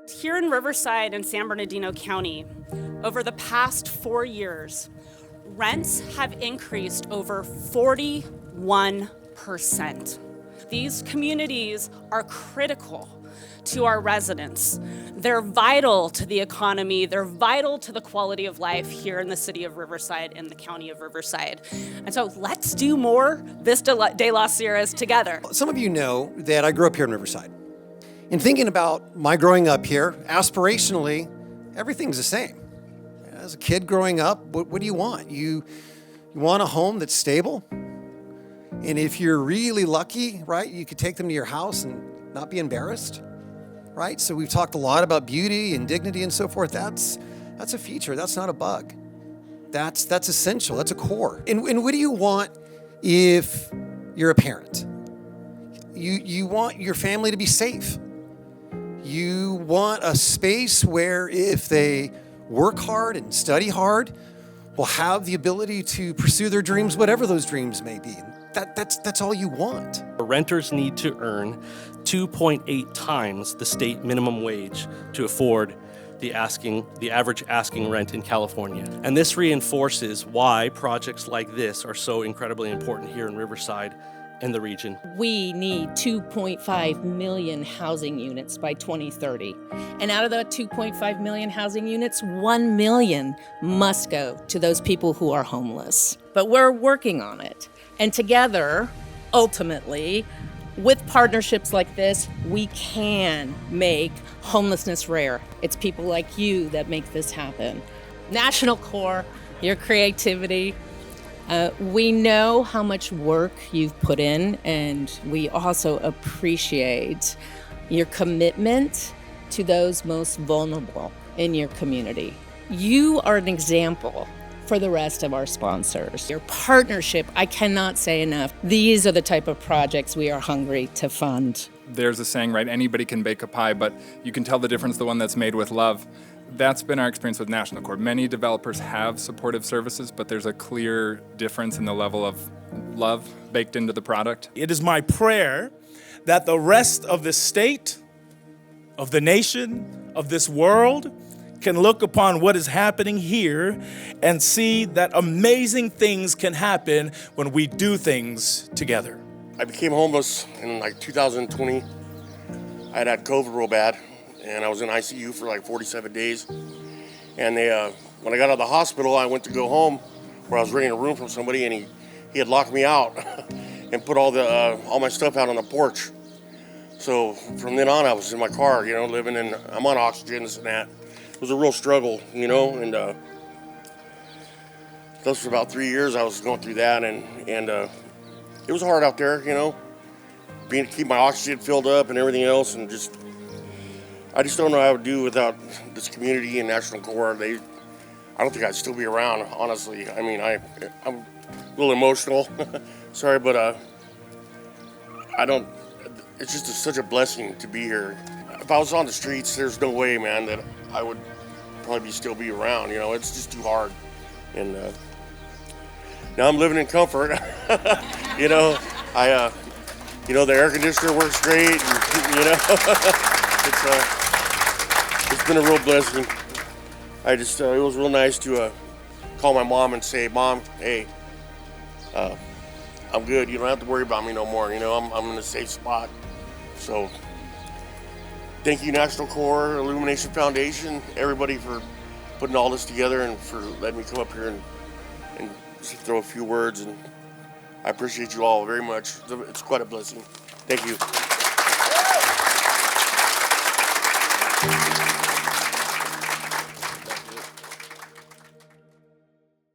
Here in Riverside and San Bernardino County, over the past 4 years, rents have increased over 41%. These communities are critical to our residents. They're vital to the economy. They're vital to the quality of life here in the city of Riverside and the county of Riverside. And so let's do more Vista de La Sierras together. Some of you know that I grew up here in Riverside. In thinking about my growing up here, aspirationally, everything's the same. As a kid growing up, what do you want? You want a home that's stable? And if you're really lucky, right, you could take them to your house and not be embarrassed, right? So we've talked a lot about beauty and dignity and so forth. That's a feature. That's not a bug. That's essential. That's a core. And what do you want if you're a parent? You want your family to be safe. You want a space where if they work hard and study hard, will have the ability to pursue their dreams, whatever those dreams may be. That's all you want. Renters need to earn 2.8 times the state minimum wage to afford the average asking rent in California. And this reinforces why projects like this are so incredibly important here in Riverside and the region. We need 2.5 million housing units by 2030. And out of the 2.5 million housing units, 1 million must go to those people who are homeless. But we're working on it. And together, ultimately, with partnerships like this, we can make homelessness rare. It's people like you that make this happen. National Corps, your creativity. We know how much work you've put in, and we also appreciate your commitment to those most vulnerable in your community. You are an example for the rest of our sponsors. Your partnership, I cannot say enough. These are the type of projects we are hungry to fund. There's a saying, right? Anybody can bake a pie, but you can tell the difference the one that's made with love. That's been our experience with National Corps. Many developers have supportive services, but there's a clear difference in the level of love baked into the product. It is my prayer that the rest of the state, of the nation, of this world can look upon what is happening here and see that amazing things can happen when we do things together. I became homeless in like 2020. I had COVID real bad, and I was in ICU for like 47 days. And when I got out of the hospital, I went to go home where I was renting a room from somebody, and he had locked me out and put all my stuff out on the porch. So from then on, I was in my car, living I'm on oxygen, this and that. It was a real struggle, and that was for about 3 years I was going through that, and it was hard out there, keep my oxygen filled up and everything else, and I just don't know how I would do without this community and National Corps. I don't think I'd still be around, honestly. I mean, I'm a little emotional, sorry, but it's just such a blessing to be here. If I was on the streets, there's no way, man, that I would probably still be around. It's just too hard. And now I'm living in comfort. The air conditioner works great. And, it's been a real blessing. It was real nice to call my mom and say, Mom, hey, I'm good. You don't have to worry about me no more. I'm in a safe spot. So thank you, National Corps, Illumination Foundation, everybody for putting all this together and for letting me come up here and just throw a few words. And I appreciate you all very much. It's quite a blessing. Thank you.